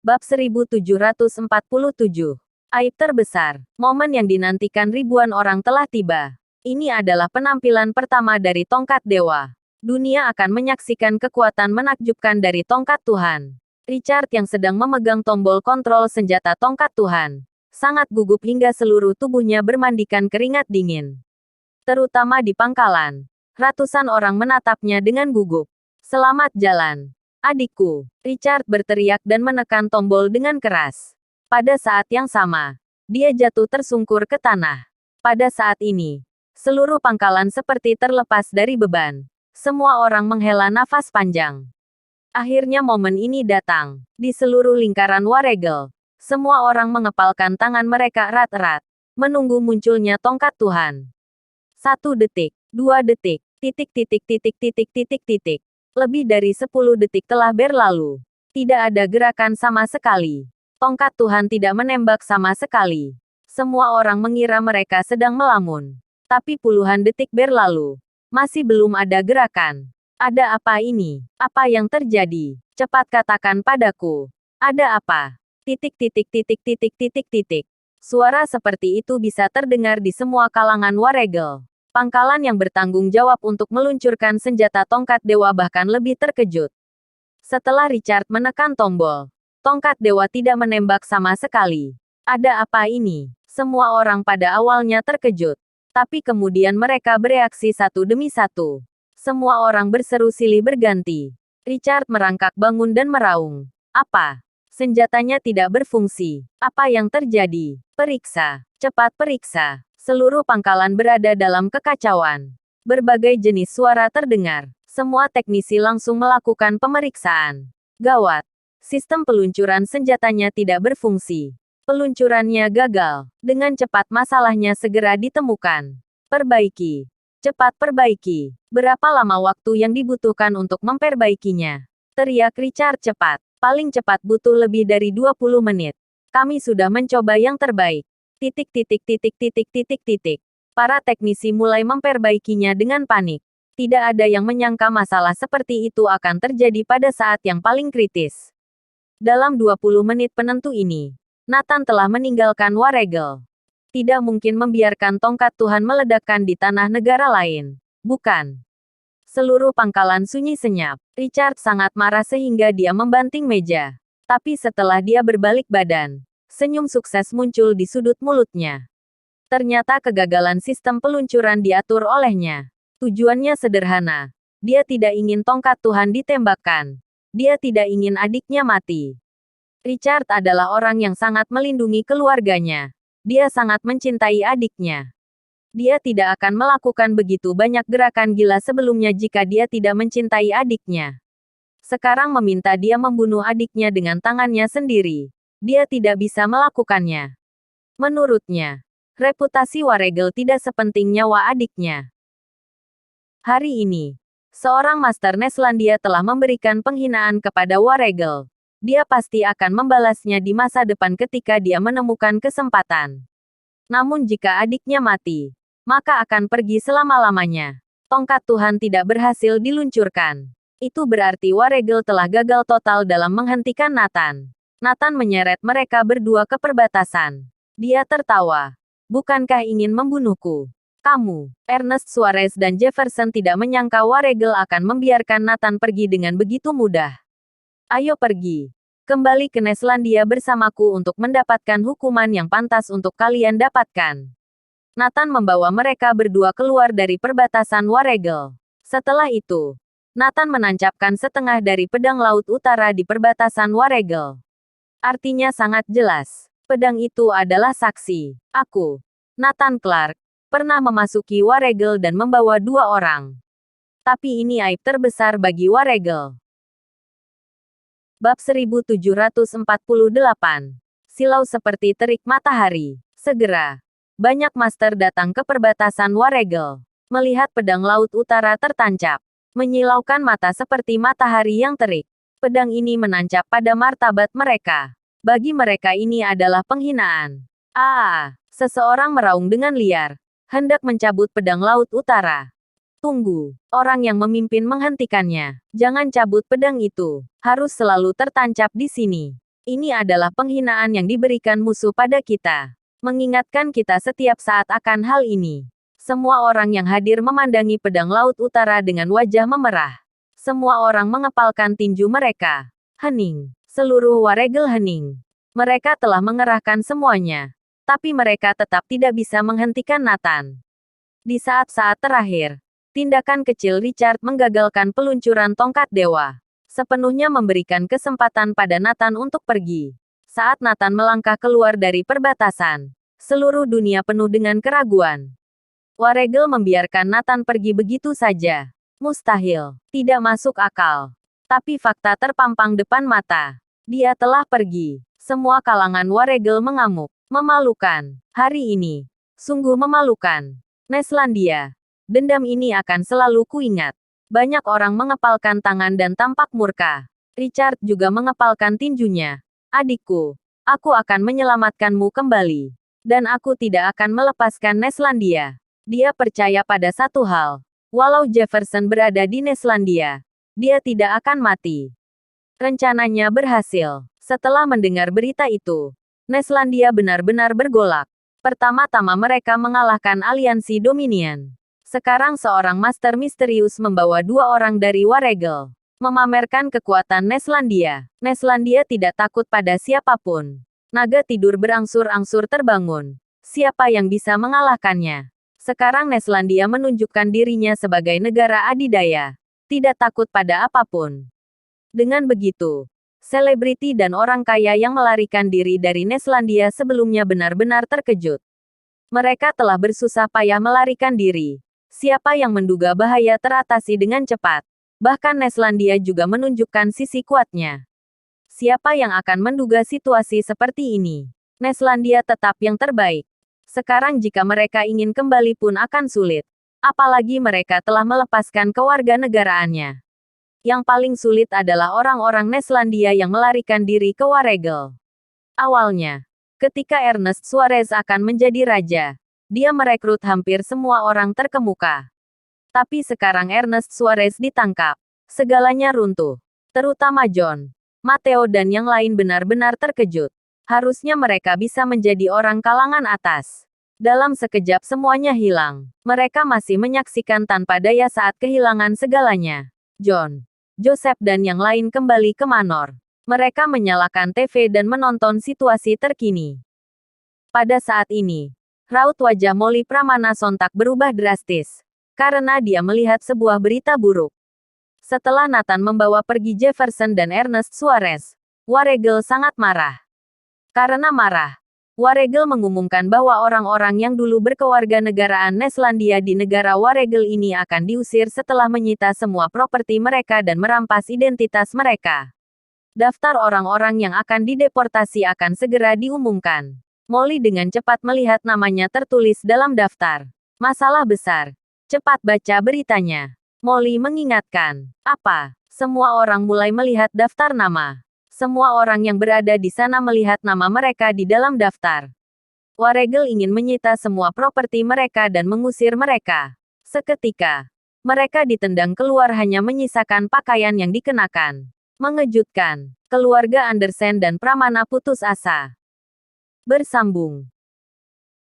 Bab 1747. Aib terbesar. Momen yang dinantikan ribuan orang telah tiba. Ini adalah penampilan pertama dari tongkat dewa. Dunia akan menyaksikan kekuatan menakjubkan dari tongkat Tuhan. Richard yang sedang memegang tombol kontrol senjata tongkat Tuhan, sangat gugup hingga seluruh tubuhnya bermandikan keringat dingin. Terutama di pangkalan. Ratusan orang menatapnya dengan gugup. Selamat jalan, adikku. Richard berteriak dan menekan tombol dengan keras. Pada saat yang sama, dia jatuh tersungkur ke tanah. Pada saat ini, seluruh pangkalan seperti terlepas dari beban. Semua orang menghela nafas panjang. Akhirnya momen ini datang. Di seluruh lingkaran Waregel, semua orang mengepalkan tangan mereka erat-erat, menunggu munculnya tongkat Tuhan. 1 detik, 2 detik, titik titik titik titik titik titik. Lebih dari 10 detik telah berlalu. Tidak ada gerakan sama sekali. Tongkat Tuhan tidak menembak sama sekali. Semua orang mengira mereka sedang melamun. Tapi puluhan detik berlalu. Masih belum ada gerakan. Ada apa ini? Apa yang terjadi? Cepat katakan padaku. Ada apa? Titik titik titik titik titik titik. Suara seperti itu bisa terdengar di semua kalangan Waregel. Pangkalan yang bertanggung jawab untuk meluncurkan senjata tongkat dewa bahkan lebih terkejut. Setelah Richard menekan tombol, tongkat dewa tidak menembak sama sekali. Ada apa ini? Semua orang pada awalnya terkejut. Tapi kemudian mereka bereaksi satu demi satu. Semua orang berseru silih berganti. Richard merangkak bangun dan meraung. Apa? Senjatanya tidak berfungsi. Apa yang terjadi? Periksa. Cepat periksa. Seluruh pangkalan berada dalam kekacauan. Berbagai jenis suara terdengar. Semua teknisi langsung melakukan pemeriksaan. Gawat. Sistem peluncuran senjatanya tidak berfungsi. Peluncurannya gagal. Dengan cepat masalahnya segera ditemukan. Perbaiki. Cepat perbaiki. Berapa lama waktu yang dibutuhkan untuk memperbaikinya? Teriak Richard cepat. Paling cepat butuh lebih dari 20 menit. Kami sudah mencoba yang terbaik. Titik titik titik titik titik titik. Para teknisi mulai memperbaikinya dengan panik. Tidak ada yang menyangka masalah seperti itu akan terjadi pada saat yang paling kritis. Dalam 20 menit penentu ini, Nathan telah meninggalkan Waregel. Tidak mungkin membiarkan tongkat Tuhan meledakkan di tanah negara lain. Bukan. Seluruh pangkalan sunyi senyap. Richard sangat marah sehingga dia membanting meja. Tapi setelah dia berbalik badan, senyum sukses muncul di sudut mulutnya. Ternyata kegagalan sistem peluncuran diatur olehnya. Tujuannya sederhana. Dia tidak ingin tongkat Tuhan ditembakkan. Dia tidak ingin adiknya mati. Richard adalah orang yang sangat melindungi keluarganya. Dia sangat mencintai adiknya. Dia tidak akan melakukan begitu banyak gerakan gila sebelumnya jika dia tidak mencintai adiknya. Sekarang meminta dia membunuh adiknya dengan tangannya sendiri. Dia tidak bisa melakukannya. Menurutnya, reputasi Waregel tidak sepenting nyawa adiknya. Hari ini, seorang Master Neslandia telah memberikan penghinaan kepada Waregel. Dia pasti akan membalasnya di masa depan ketika dia menemukan kesempatan. Namun jika adiknya mati, maka akan pergi selama-lamanya. Tongkat Tuhan tidak berhasil diluncurkan. Itu berarti Waregel telah gagal total dalam menghentikan Nathan. Nathan menyeret mereka berdua ke perbatasan. Dia tertawa. Bukankah ingin membunuhku? Kamu, Ernest Suarez dan Jefferson tidak menyangka Waregel akan membiarkan Nathan pergi dengan begitu mudah. Ayo pergi. Kembali ke Neslandia bersamaku untuk mendapatkan hukuman yang pantas untuk kalian dapatkan. Nathan membawa mereka berdua keluar dari perbatasan Waregel. Setelah itu, Nathan menancapkan setengah dari pedang Laut Utara di perbatasan Waregel. Artinya sangat jelas. Pedang itu adalah saksi. Aku, Nathan Clark, pernah memasuki Waregel dan membawa 2 orang. Tapi ini aib terbesar bagi Waregel. Bab 1748. Silau seperti terik matahari. Segera, banyak master datang ke perbatasan Waregel. Melihat pedang Laut Utara tertancap, menyilaukan mata seperti matahari yang terik. Pedang ini menancap pada martabat mereka. Bagi mereka ini adalah penghinaan. Seseorang meraung dengan liar, hendak mencabut pedang Laut Utara. Tunggu, orang yang memimpin menghentikannya. Jangan cabut pedang itu. Harus selalu tertancap di sini. Ini adalah penghinaan yang diberikan musuh pada kita. Mengingatkan kita setiap saat akan hal ini. Semua orang yang hadir memandangi pedang Laut Utara dengan wajah memerah. Semua orang mengepalkan tinju mereka. Hening. Seluruh waregel hening. Mereka telah mengerahkan semuanya. Tapi mereka tetap tidak bisa menghentikan Nathan. Di saat-saat terakhir, tindakan kecil Richard menggagalkan peluncuran tongkat dewa. Sepenuhnya memberikan kesempatan pada Nathan untuk pergi. Saat Nathan melangkah keluar dari perbatasan, seluruh dunia penuh dengan keraguan. Waregel membiarkan Nathan pergi begitu saja. Mustahil. Tidak masuk akal. Tapi fakta terpampang depan mata. Dia telah pergi. Semua kalangan Waregel mengamuk. Memalukan. Hari ini. Sungguh memalukan. Neslandia. Dendam ini akan selalu kuingat. Banyak orang mengepalkan tangan dan tampak murka. Richard juga mengepalkan tinjunya. Adikku. Aku akan menyelamatkanmu kembali. Dan aku tidak akan melepaskan Neslandia. Dia percaya pada satu hal. Walau Jefferson berada di Neslandia, dia tidak akan mati. Rencananya berhasil. Setelah mendengar berita itu, Neslandia benar-benar bergolak. Pertama-tama mereka mengalahkan aliansi Dominion. Sekarang seorang master misterius membawa 2 orang dari Waregel. Memamerkan kekuatan Neslandia. Neslandia tidak takut pada siapapun. Naga tidur berangsur-angsur terbangun. Siapa yang bisa mengalahkannya? Sekarang Neslandia menunjukkan dirinya sebagai negara adidaya. Tidak takut pada apapun. Dengan begitu, selebriti dan orang kaya yang melarikan diri dari Neslandia sebelumnya benar-benar terkejut. Mereka telah bersusah payah melarikan diri. Siapa yang menduga bahaya teratasi dengan cepat. Bahkan Neslandia juga menunjukkan sisi kuatnya. Siapa yang akan menduga situasi seperti ini? Neslandia tetap yang terbaik. Sekarang jika mereka ingin kembali pun akan sulit. Apalagi mereka telah melepaskan kewarganegaraannya. Yang paling sulit adalah orang-orang Neslandia yang melarikan diri ke Waregel. Awalnya, ketika Ernest Suarez akan menjadi raja, dia merekrut hampir semua orang terkemuka. Tapi sekarang Ernest Suarez ditangkap. Segalanya runtuh. Terutama John, Mateo dan yang lain benar-benar terkejut. Harusnya mereka bisa menjadi orang kalangan atas. Dalam sekejap semuanya hilang. Mereka masih menyaksikan tanpa daya saat kehilangan segalanya. John, Joseph dan yang lain kembali ke Manor. Mereka menyalakan TV dan menonton situasi terkini. Pada saat ini, raut wajah Molly Pramana sontak berubah drastis. Karena dia melihat sebuah berita buruk. Setelah Nathan membawa pergi Jefferson dan Ernest Suarez, Waregel sangat marah. Karena marah, Waregel mengumumkan bahwa orang-orang yang dulu berkewarganegaraan Neslandia di negara Waregel ini akan diusir setelah menyita semua properti mereka dan merampas identitas mereka. Daftar orang-orang yang akan dideportasi akan segera diumumkan. Molly dengan cepat melihat namanya tertulis dalam daftar. Masalah besar. Cepat baca beritanya. Molly mengingatkan. Apa? Semua orang mulai melihat daftar nama. Semua orang yang berada di sana melihat nama mereka di dalam daftar. Waregel ingin menyita semua properti mereka dan mengusir mereka. Seketika, mereka ditendang keluar hanya menyisakan pakaian yang dikenakan. Mengejutkan, keluarga Andersen dan Pramana putus asa. Bersambung.